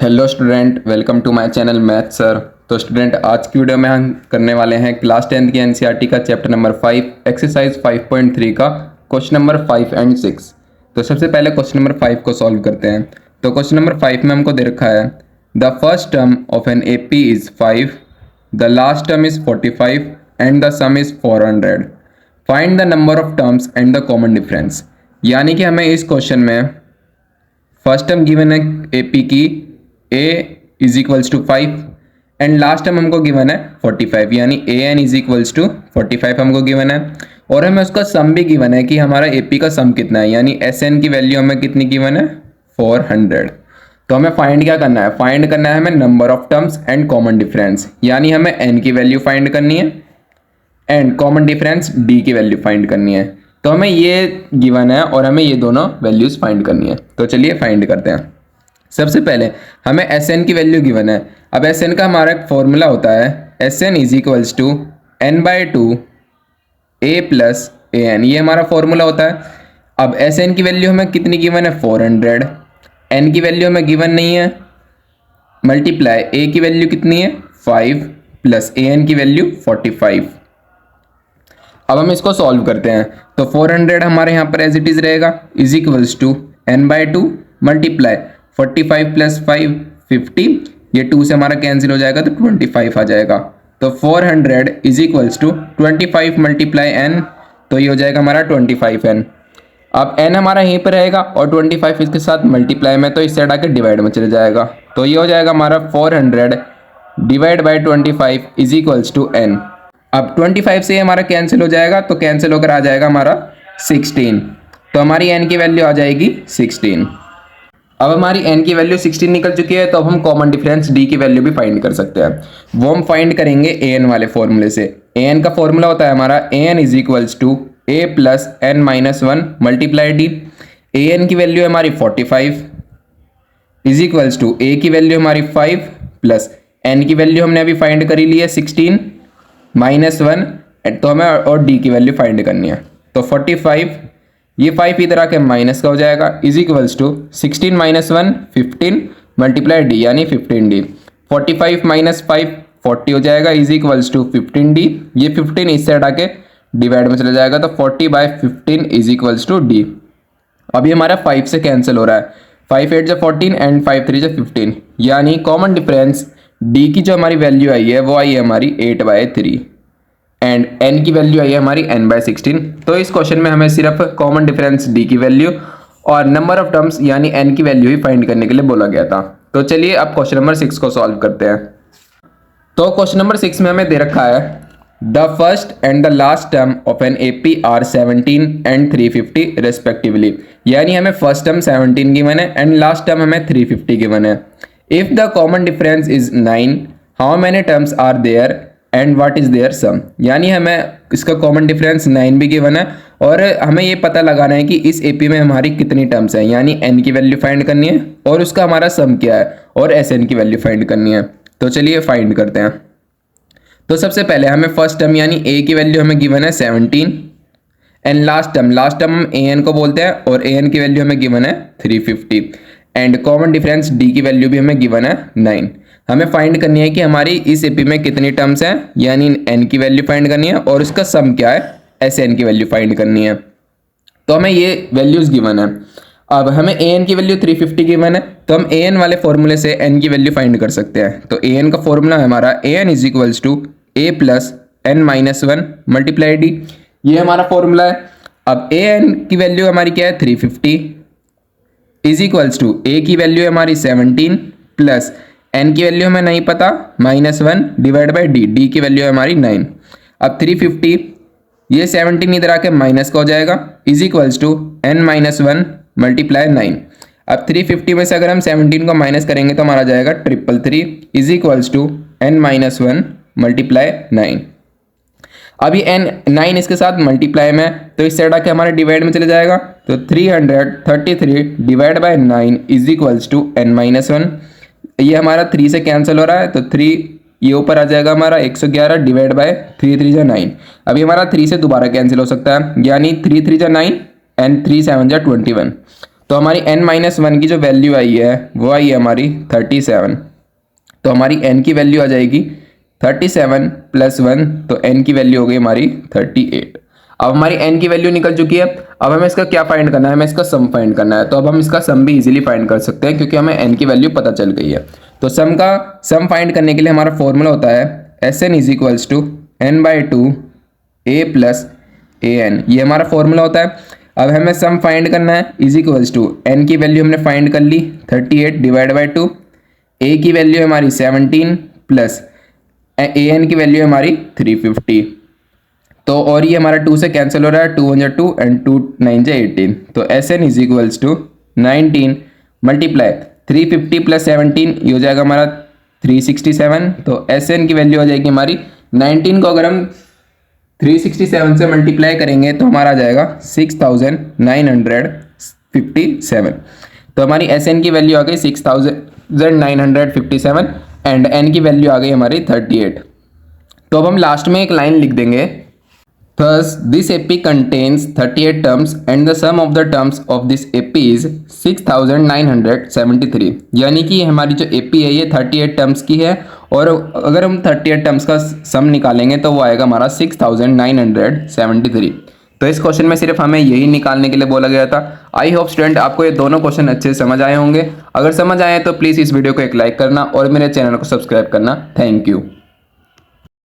Hello student, welcome to my channel math sir. तो student, आज की वीडियो में हम करने वाले हैं क्लास 10th की एनसीईआरटी का चैप्टर नंबर 5 एक्सरसाइज 5.3 का क्वेश्चन नंबर 5 एंड 6। तो सबसे पहले क्वेश्चन नंबर 5 को सॉल्व करते हैं। तो क्वेश्चन नंबर 5 में हमको दे रखा है the first term of an AP is 5, the last term is 45 and the sum is 400। Find the number of terms and the common difference. यानी कि हमें इस क्वेश्चन में फर्स्ट टर्म गिवन है एपी की a is equals to 5 and last term हमको given है 45, यानी a N is equals to 45 हमको गिवन है। और हमें उसका सम भी गिवन है कि हमारा एपी का सम कितना है, यानी एस एन की वैल्यू हमें कितनी गिवन है 400। तो हमें फाइंड क्या करना है, फाइंड करना है हमें number of terms and common difference, यानी हमें एन की वैल्यू फाइंड करनी है एंड कॉमन डिफरेंस डी की वैल्यू फाइंड करनी है। तो हमें ये गिवन है और हमें ये दोनों वैल्यूज फाइंड करनी है। तो चलिए फाइंड करते हैं। सबसे पहले हमें एस एन की वैल्यू गिवन है। अब एस एन का हमारा एक फॉर्मूला होता है s n is equals to n by two A plus a n, ये हमारा फॉर्मूला होता है। अब एस एन की वैल्यू हमें कितनी गिवन है 400, एन की वैल्यू हमें गिवन नहीं है, मल्टीप्लाई ए की वैल्यू कितनी है 5 प्लस ए एन की वैल्यू 45। अब हम इसको सॉल्व करते हैं। तो 400 हमारे यहाँ पर एज इट इज रहेगा is equals to n by two multiply 45 plus 5 50, ये 2 से हमारा कैंसिल हो जाएगा तो 25 आ जाएगा। तो 400 is equals to 25 multiply n, तो ये हो जाएगा हमारा 25n। अब n हमारा यहीं पर रहेगा और 25 इसके साथ मल्टीप्लाई में, तो इस साइड आके डिवाइड में चले जाएगा। तो ये हो जाएगा हमारा 400 divide by 25 is equals to n। अब 25 से हमारा कैंसिल हो जाएगा, तो कैंसिल होकर आ जाएगा हमारा 16। तो हमारी n की वैल्यू आ जाएगी 16। अब हमारी n की वैल्यू 16 निकल चुकी है, तो अब हम कॉमन डिफरेंस d की वैल्यू भी फाइंड कर सकते हैं। वो हम फाइंड करेंगे an वाले फॉर्मूले से। an का फॉर्मूला होता है हमारा an is equals to a plus n minus 1 multiply d. an की वैल्यू हमारी 45 इज इक्वल्स टू a की वैल्यू हमारी 5 प्लस n की वैल्यू हमने अभी फाइंड करी ली है 16 माइनस 1, तो हमें और d की वैल्यू फाइंड करनी है। तो 45, ये 5 इधर आके माइनस का हो जाएगा is equals to 16 minus 1 15 multiply d, यानी 15d। 45 माइनस 5 40 हो जाएगा इज इक्वल्स टू 15d। ये 15 इस साइड आके डिवाइड में चला जाएगा, तो 40 by 15 is equals to d। अभी हमारा 5 से कैंसिल हो रहा है, 5 8 जो 14 एंड 5 3 जो 15, यानी कॉमन डिफरेंस d की जो हमारी वैल्यू आई है वो आई है हमारी 8/3 एंड n की वैल्यू आई है हमारी n/16। तो इस क्वेश्चन में हमें सिर्फ कॉमन डिफरेंस d की वैल्यू और नंबर ऑफ टर्म्स यानी n की वैल्यू ही फाइंड करने के लिए बोला गया था। तो चलिए अब क्वेश्चन नंबर 6 को सॉल्व करते हैं। तो क्वेश्चन नंबर 6 में हमें दे रखा है the first and the last term of an AP are 17 and 350 respectively, यानी हमें फर्स्ट टर्म 17 गिवन है एंड लास्ट टर्म हमें 350 गिवन है। If the common difference is 9, how many terms are there and what is their sum, यानी हमें इसका common difference 9 भी given है और हमें ये पता लगाना है कि इस एपी में हमारी कितनी टर्म्स हैं, यानी n की वैल्यू फाइंड करनी है और उसका हमारा सम क्या है और एस एन की वैल्यू फाइंड करनी है। तो चलिए फाइंड करते हैं। तो सबसे पहले हमें फर्स्ट टर्म यानी a की वैल्यू हमें गिवन है 17 एंड लास्ट टर्म हम ए एन को बोलते हैं और ए एन की वैल्यू हमें गिवन है 350 एंड कॉमन डिफरेंस d की वैल्यू भी हमें गिवन है 9। हमें फाइंड करनी है कि हमारी इस एपी में कितनी टर्म्स हैं, यानी n की वैल्यू फाइंड करनी है और उसका सम क्या है एस एन की वैल्यू फाइंड करनी है। तो हमें ये वैल्यूज गिवन है। अब हमें ए एन की वैल्यू 350 गिवन है, तो हम ए एन वाले फॉर्मूले से n की वैल्यू फाइंड कर सकते हैं। तो ए एन का फॉर्मूला है हमारा A N is equals to A plus N minus 1 multiply D, ये हमारा फॉर्मूला है। अब ए एन की वैल्यू हमारी क्या है 350 इज इक्वल्स टू ए की वैल्यू है हमारी 17 प्लस n की वैल्यू हमें नहीं पता -1 डिवाइड बाई डी की वैल्यू है हमारी 9। अब 350, ये 17 इधर आके माइनस का हो जाएगा is equals to n minus 1 multiply 9। अब 350 में से अगर हम 17 को माइनस करेंगे तो हमारा जाएगा 333 is equals to n minus 1 multiply 9। अभी n 9 इसके साथ मल्टीप्लाई में, तो इस साइड आके हमारे डिवाइड में चले जाएगा, तो 333 divide by 9 is equals to n minus 1। ये हमारा 3 से कैंसिल हो रहा है, तो 3 ये ऊपर आ जाएगा हमारा 111 डिवाइड बाय 3 3 जा 9। अभी हमारा 3 से दोबारा कैंसिल हो सकता है, यानी 3 3 जा 9 एंड 3 7 जा 21। तो हमारी n-1 की जो वैल्यू आई है वो आई है हमारी 37। तो हमारी n की वैल्यू आ जाएगी 37 + 1, तो n की वैल्यू हो गई हमारी 38। अब हमारी n की वैल्यू निकल चुकी है। अब हमें इसका क्या फाइंड करना है, हमें इसका सम फाइंड करना है। तो अब हम इसका सम भी इजीली फाइंड कर सकते हैं क्योंकि हमें n की वैल्यू पता चल गई है। तो सम फाइंड करने के लिए हमारा फॉर्मूला होता है Sn = n/2 a + an। ये हमारा फॉर्मूला होता है। अब हमें सम फाइंड करना है n की वैल्यू हमने फाइंड कर ली 38 / 2, a की वैल्यू है हमारी 17 प्लस an की वैल्यू है हमारी 350। तो और ये हमारा 2 से कैंसिल हो रहा है, 2 × 2 एंड 2 × 9 = 18। तो Sn = 19 मल्टीप्लाई 350 + 17, ये हो जाएगा हमारा 367। तो Sn की वैल्यू हो जाएगी हमारी 19 को अगर हम 367 से मल्टीप्लाई करेंगे तो हमारा आ जाएगा 6957। तो हमारी Sn की वैल्यू आ गई 6957 एंड n की वैल्यू आ गई हमारी 38। तो अब हम लास्ट में एक लाइन लिख देंगे, Thus, this AP contains 38 terms and the sum of the terms of this AP is 6973। यानी कि हमारी जो AP है ये 38 टर्म्स की है और अगर हम 38 टर्म्स का सम निकालेंगे तो वो आएगा हमारा 6973। तो इस क्वेश्चन में सिर्फ हमें यही निकालने के लिए बोला गया था। आई होप स्टूडेंट आपको ये दोनों क्वेश्चन अच्छे से समझ आए होंगे। अगर समझ आए तो प्लीज़ इस वीडियो को एक लाइक करना और मेरे चैनल को सब्सक्राइब करना। Thank you.